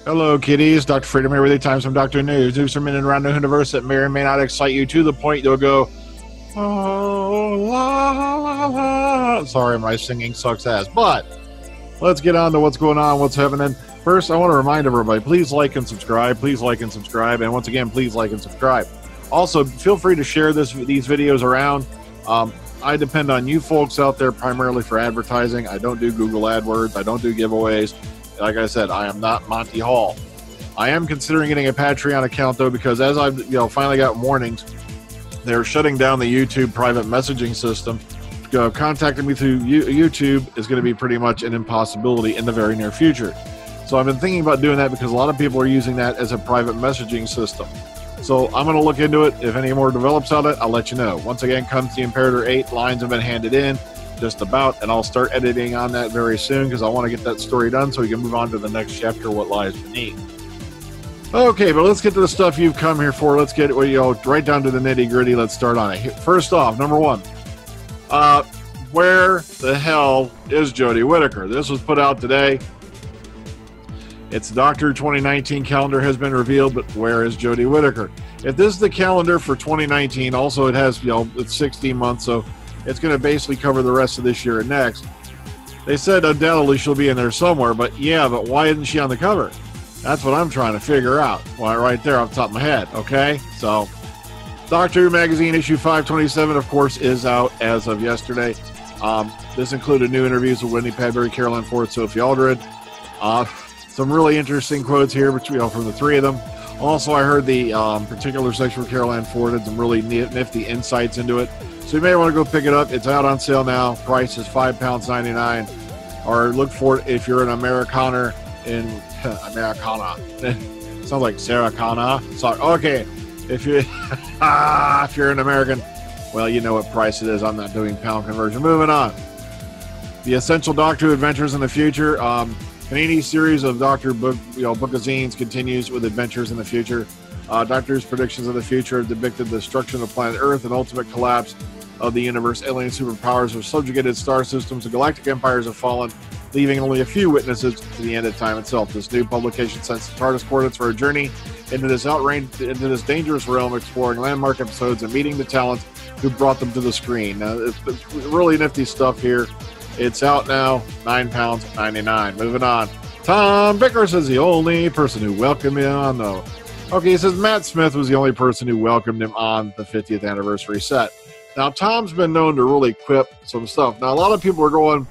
Hello, kiddies. Dr. Freedom here with you. Times from Dr. News. News from in and around the universe that may or may not excite you to the point you'll go, oh, la, la, la. Sorry, my singing sucks ass. But let's get on to what's going on, what's happening. First, I want to remind everybody, please like and subscribe. Please like and subscribe. And once again, please like and subscribe. Also, feel free to share these videos around. I depend on you folks out there primarily for advertising. I don't do Google AdWords. I don't do giveaways. Like I said, I am not Monty Hall. I am considering getting a Patreon account though, because as I've finally got warnings, they're shutting down the YouTube private messaging system. Contacting me through YouTube is going to be pretty much an impossibility in the very near future. So I've been thinking about doing that because a lot of people are using that as a private messaging system. So I'm going to look into it. If any more develops on it, I'll let you know. Once again, comes the Imperator 8. Lines have been handed in. Just about, and I'll start editing on that very soon because I want to get that story done so we can move on to the next chapter, What Lies Beneath. Okay, but let's get to the stuff you've come here for. Let's get right down to the nitty gritty. Let's start on it. First off, number one, where the hell is Jodie Whittaker? This was put out today. Its Doctor 2019 calendar has been revealed, but where is Jodie Whittaker? If this is the calendar for 2019, also it has it's 16 months, so it's going to basically cover the rest of this year and next. They said undoubtedly she'll be in there somewhere, but why isn't she on the cover? That's what I'm trying to figure out. Well, right there off the top of my head, okay? So, Doctor Who Magazine issue 527, of course, is out as of yesterday. This included new interviews with Wendy Padbury, Caroline Ford, Sophie Aldred. Some really interesting quotes here from the three of them. Also, I heard the particular section for Caroline Ford had some really nifty insights into it. So you may want to go pick it up. It's out on sale now. Price is £5.99. Or look for it if you're an Americaner in Americana. Sounds like Sarah Connor. Sorry. Okay. If you're an American, well, you know what price it is. I'm not doing pound conversion. Moving on. The Essential Doctor Who Adventures in the Future. Panini series of Doctor book of zines continues with Adventures in the Future. Doctor's predictions of the future have depicted the destruction of planet Earth and ultimate collapse of the universe. Alien superpowers have subjugated star systems and galactic empires have fallen, leaving only a few witnesses to the end of time itself. This new publication sends the TARDIS coordinates for a journey into this dangerous realm, exploring landmark episodes and meeting the talents who brought them to the screen. Now, it's really nifty stuff here. It's out now, £9.99. Moving on. Tom Bickers is the only person who welcomed me on, though. Okay, he says Matt Smith was the only person who welcomed him on the 50th anniversary set. Now, Tom's been known to really quip some stuff. Now, a lot of people are going,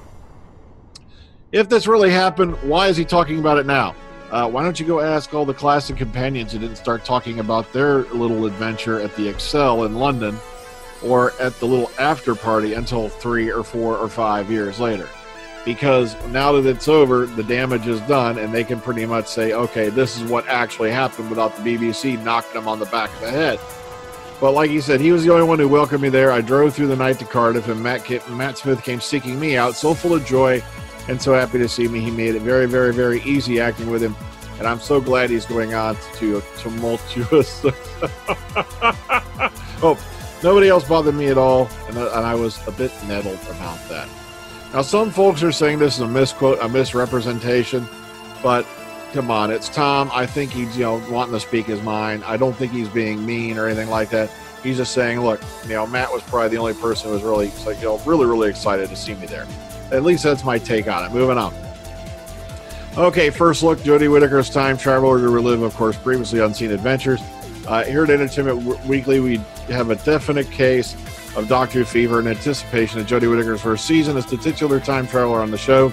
if this really happened, why is he talking about it now? Why don't you go ask all the classic companions who didn't start talking about their little adventure at the Excel in London or at the little after party until 3 or 4 or 5 years later? Because now that it's over, the damage is done, and they can pretty much say, okay, this is what actually happened without the BBC knocking them on the back of the head. But like he said, he was the only one who welcomed me there. I drove through the night to Cardiff, and Matt Smith came seeking me out, so full of joy and so happy to see me. He made it very, very, very easy acting with him, and I'm so glad he's going on to a tumultuous... Oh, nobody else bothered me at all, and I was a bit nettled about that. Now, some folks are saying this is a misquote, a misrepresentation, but come on, it's Tom. I think he's, wanting to speak his mind. I don't think he's being mean or anything like that. He's just saying, look, Matt was probably the only person who was really, really, really excited to see me there. At least that's my take on it. Moving on. Okay, first look, Jodie Whittaker's time traveler to relive, of course, previously unseen adventures. Here at Entertainment Weekly, we have a definite case of Doctor Who fever in anticipation of Jodie Whittaker's first season as the titular time traveler on the show,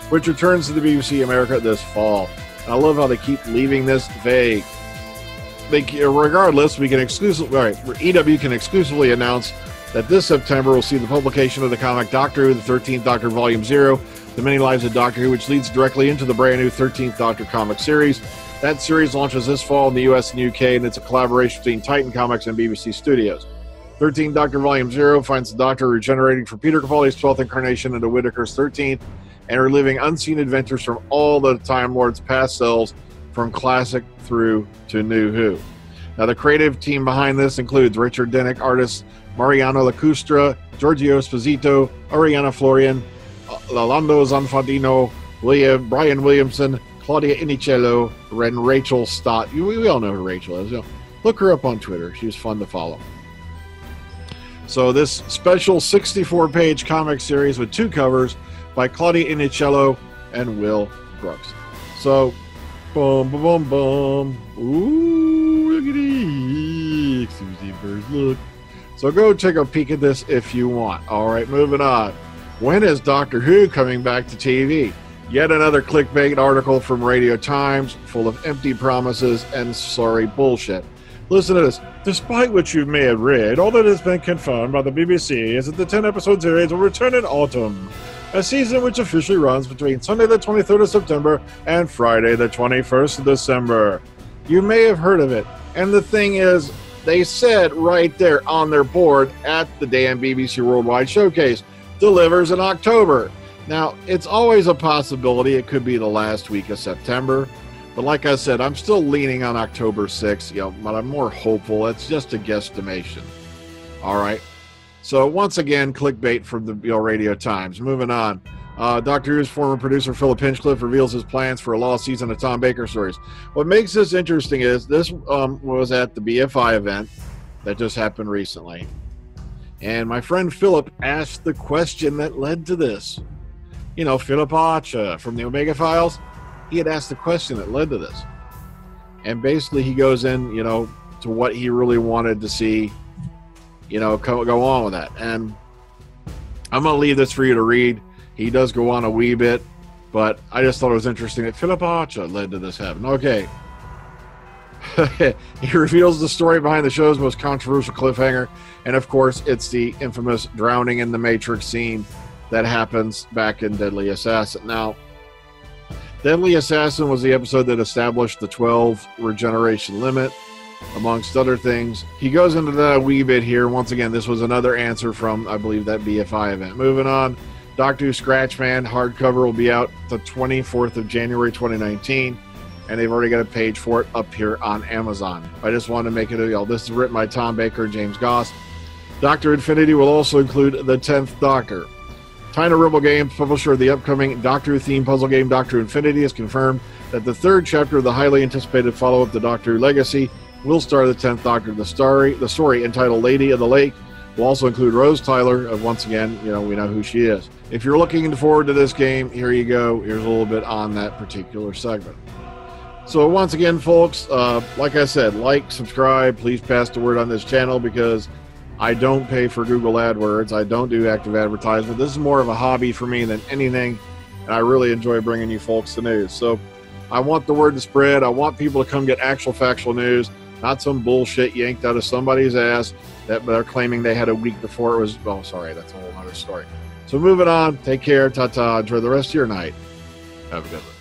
which returns to the BBC America this fall. And I love how they keep leaving this vague. Regardless, we can EW can exclusively announce that this September will see the publication of the comic Doctor Who, the 13th Doctor Volume 0, The Many Lives of Doctor Who, which leads directly into the brand new 13th Doctor comic series. That series launches this fall in the US and UK, and it's a collaboration between Titan Comics and BBC Studios. 13th Doctor Volume 0 finds the Doctor regenerating from Peter Capaldi's 12th incarnation into Whittaker's 13th and reliving unseen adventures from all the Time Lord's past selves, from classic through to New Who. Now, the creative team behind this includes Richard Denick, artists Mariano Lacustra, Giorgio Esposito, Ariana Florian, Lalando Zanfardino, Brian Williamson, Claudia Inicello and Rachel Stott. We all know who Rachel is. You know, look her up on Twitter. She's fun to follow. So this special 64-page comic series with 2 covers by Claudia Inicello and Will Brooks. So, boom, boom, boom, boom. Ooh, look at these. Susie Birds, look. So go take a peek at this if you want. All right, moving on. When is Doctor Who coming back to TV? Yet another clickbait article from Radio Times full of empty promises and sorry bullshit. Listen to this. Despite what you may have read, all that has been confirmed by the BBC is that the 10-episode series will return in autumn, a season which officially runs between Sunday the 23rd of September and Friday the 21st of December. You may have heard of it, and the thing is, they said right there on their board at the damn BBC Worldwide Showcase, delivers in October. Now, it's always a possibility it could be the last week of September. But like I said, I'm still leaning on October 6th, but I'm more hopeful. It's just a guesstimation. All right. So once again, clickbait from the Radio Times. Moving on. Doctor Who's former producer Philip Hinchcliffe reveals his plans for a lost season of Tom Baker stories. What makes this interesting is this was at the BFI event that just happened recently. And my friend Philip asked the question that led to this. You know, Philip Archer from the Omega Files. He had asked the question that led to this. And basically he goes in, to what he really wanted to see, go on with that. And I'm going to leave this for you to read. He does go on a wee bit, but I just thought it was interesting that Philip Archer led to this happen. Okay. He reveals the story behind the show's most controversial cliffhanger. And of course, it's the infamous drowning in the Matrix scene that happens back in Deadly Assassin. Now, Deadly Assassin was the episode that established the 12 regeneration limit, amongst other things. He goes into that a wee bit here. Once again, this was another answer from, I believe, that BFI event. Moving on, Doctor Who Scratchman hardcover will be out the 24th of January 2019, and they've already got a page for it up here on Amazon. I just wanted to make it this is written by Tom Baker and James Goss. Doctor Infinity will also include the 10th Doctor. China Rebel Games, publisher of the upcoming Doctor Who-themed puzzle game Doctor Infinity, has confirmed that the 3rd chapter of the highly anticipated follow-up to Doctor Who Legacy will star the 10th Doctor. The story, entitled Lady of the Lake, will also include Rose Tyler. Once again, we know who she is. If you're looking forward to this game, here you go. Here's a little bit on that particular segment. So once again, folks, like I said, subscribe, please pass the word on this channel because I don't pay for Google AdWords. I don't do active advertisement. This is more of a hobby for me than anything, and I really enjoy bringing you folks the news. So I want the word to spread. I want people to come get actual factual news, not some bullshit yanked out of somebody's ass that they're claiming they had a week before it was. Oh, sorry, that's a whole other story. So moving on. Take care. Ta-ta. Enjoy the rest of your night. Have a good one.